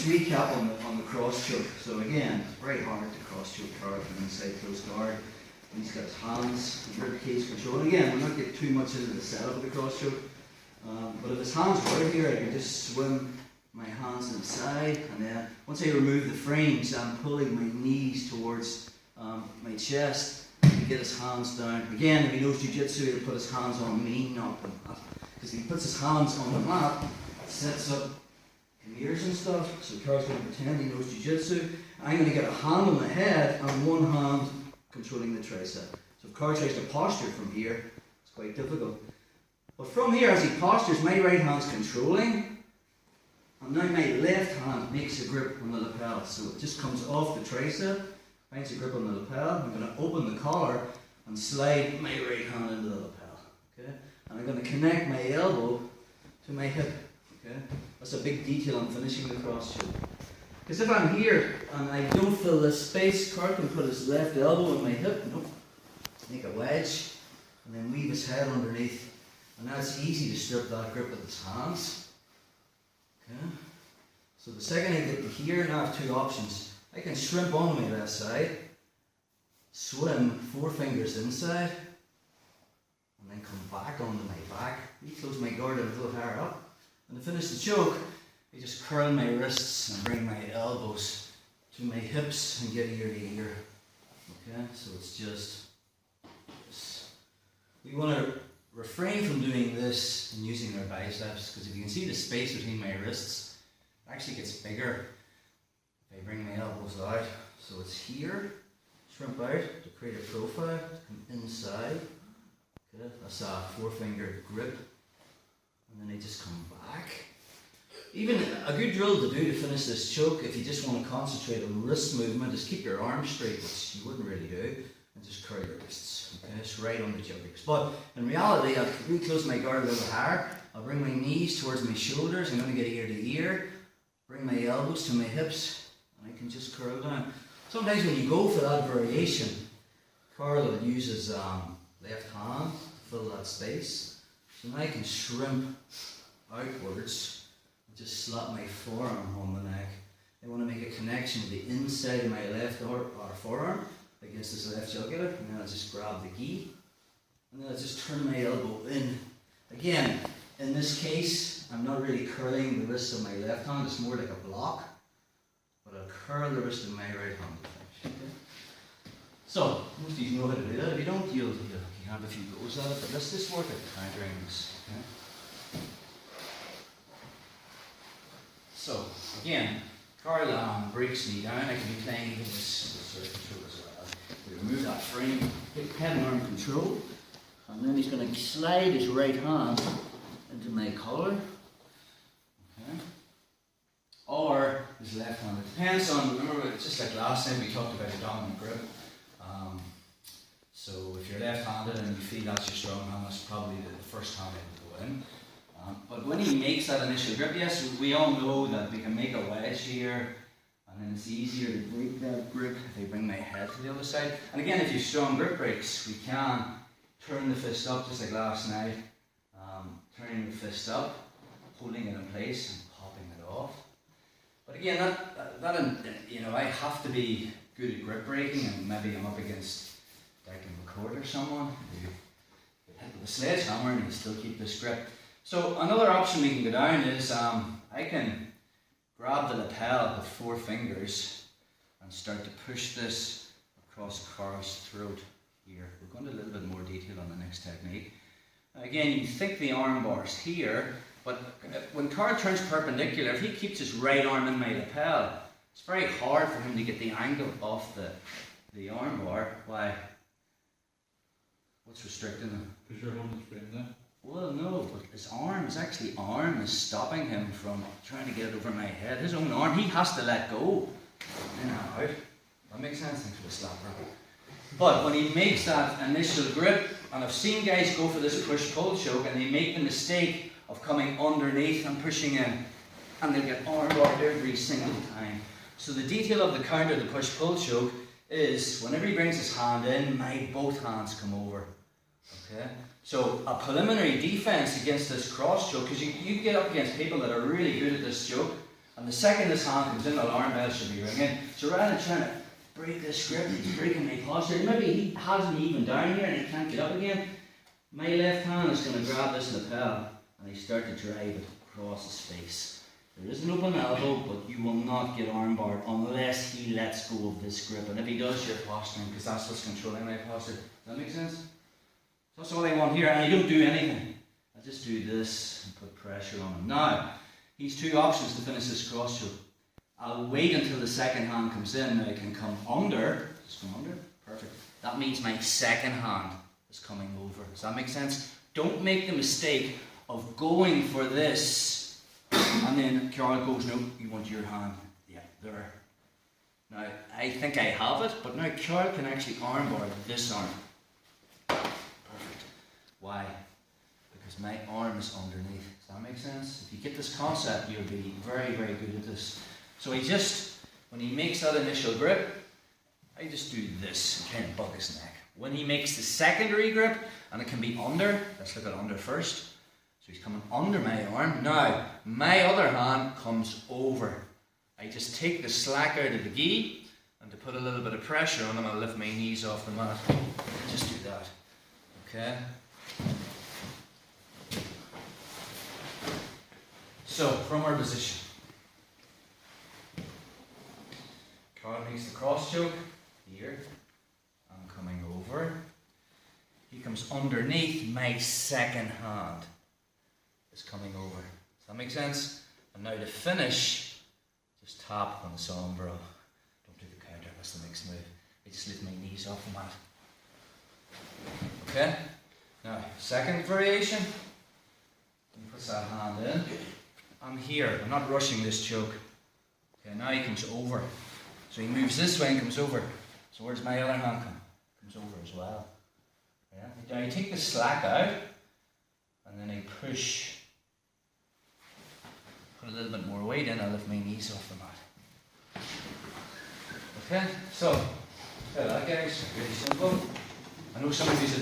just recap on the cross choke. So again, it's very hard to cross choke Carl from inside close guard. And he's got his hands in rib cage control. And again, we're not getting too much into the setup of the cross choke. But if his hands were out here, I can just swim my hands inside, and then once I remove the frames, I'm pulling my knees towards my chest to get his hands down. Again, if he knows jiu-jitsu, he'll put his hands on me, not the mat. Because if he puts his hands on the mat, it sets up ears and stuff. So Carl's going to pretend he knows jiu-jitsu. I'm going to get a hand on the head and one hand controlling the tricep. So if Carl tries to posture from here, it's quite difficult. But from here, as he postures, my right hand's controlling. And now my left hand makes a grip on the lapel, so it just comes off the tricep, finds a grip on the lapel. I'm going to open the collar and slide my right hand into the lapel. Okay? And I'm going to connect my elbow to my hip. Okay? That's a big detail on finishing the cross choke. Because if I'm here and I don't fill this space, Carl can put his left elbow in my hip, make a wedge, and then weave his head underneath. And now it's easy to strip that grip with his hands. Okay. So the second I get to here, now I have two options. I can shrimp on my left side, swim 4 fingers inside, and then come back onto my back. Close my guard a little higher up. And to finish the choke, I just curl my wrists and bring my elbows to my hips and get ear to ear. Okay, so it's just this. We want to refrain from doing this and using our biceps, because if you can see the space between my wrists, it actually gets bigger if I bring my elbows out. So it's here, shrimp out to create a profile, to come inside. Okay, that's a 4-finger grip, and then I just come back. Even a good drill to do to finish this choke, if you just want to concentrate on wrist movement, is keep your arms straight, which you wouldn't really do, and just curl your wrists. Okay, it's right on the jugular spot. In reality, I'll reclose my guard a little higher. I'll bring my knees towards my shoulders. I'm going to get ear to ear. Bring my elbows to my hips, and I can just curl down. Sometimes when you go for that variation, Carl uses left hand to fill that space. So now I can shrimp outwards and just slap my forearm on the neck. I want to make a connection with the inside of my left forearm against this left jugular, and then I'll just grab the gi, and then I'll just turn my elbow in. Again, in this case, I'm not really curling the wrist of my left hand, it's more like a block, but I'll curl the wrist of my right hand. Okay? So, most of you know how to do that. If you don't, you have a few goes at it, but let's just work at countering this. Okay? So, again, Carl breaks me down. I can be playing with this sort of control as well. We remove that frame, pick head and arm control, and then he's going to slide his right hand into my collar. Okay. Or his left hand. It depends on, remember, it's just like last time we talked about a dominant grip. So if you're left-handed and you feel that's your strong hand, that's probably the first hand I would go in. But when he makes that initial grip, yes, we all know that we can make a wedge here, and then it's easier to break that grip if I bring my head to the other side. And again, if you have strong grip breaks, we can turn the fist up just like last night, turning the fist up, holding it in place and popping it off. But again, I have to be good at grip breaking, and maybe I'm up against McCord or someone who get hit with a sledgehammer and you still keep this grip. So another option we can go down is I can grab the lapel with 4 fingers and start to push this across Carl's throat here. We'll go into a little bit more detail on the next technique. Again, you think the arm bar's here, but when Carl turns perpendicular, if he keeps his right arm in my lapel, it's very hard for him to get the angle off the arm bar. Why? What's restricting him? Because you're holding the frame there. Well, no, but his arm is stopping him from trying to get it over my head. His own arm, he has to let go. In and out. That makes sense. Thanks for the slapper. But when he makes that initial grip, and I've seen guys go for this push-pull choke and they make the mistake of coming underneath and pushing in, and they'll get arm barred every single time. So the detail of the counter, the push-pull choke, is whenever he brings his hand in, both hands come over. Okay? So a preliminary defense against this cross choke, because you get up against people that are really good at this choke, And the second this hand comes in, the alarm bell should be ringing. So rather than trying to break this grip, he's breaking my posture. Maybe he has me even down here and he can't get up again. My left hand is going to grab this lapel and I start to drive it across his face. There is an open elbow, but you will not get armbarred unless he lets go of this grip. And if he does, you're posturing, because that's what's controlling my posture. Does that make sense? So that's all I want here, and I don't do anything. I just do this and put pressure on him. Now, he's two options to finish this cross choke. I'll wait until the second hand comes in. Now I can come under. Just come under. Perfect. That means my second hand is coming over. Does that make sense? Don't make the mistake of going for this and then Carl goes, no, you want your hand. Yeah, there. Now, I think I have it, but now Carl can actually armbar this arm. Perfect. Why? Because my arm is underneath. Does that make sense? If you get this concept, you'll be very, very good at this. So he just, when he makes that initial grip, I just do this, kind of bug his neck. When he makes the secondary grip, and it can be under, let's look at under first. So he's coming under my arm. Now, my other hand comes over. I just take the slack out of the gi, and to put a little bit of pressure on him, I'll lift my knees off the mat. Just do that. Okay? So, from our position. Carl makes the cross choke. Here. I'm coming over. He comes underneath my second hand. Is coming over. Does that make sense? And now to finish, just tap on the sombrero. Don't do the counter, that's the next move. I just lift my knees off the mat. Okay? Now, second variation. He puts that hand in. I'm here. I'm not rushing this choke. Okay, now he comes over. So he moves this way and comes over. So where's my other hand come? Comes over as well. Yeah? Now you take the slack out, and then I push. Put a little bit more weight in, I'll lift my knees off the mat. Okay, so, that guys, really simple. I know some of these are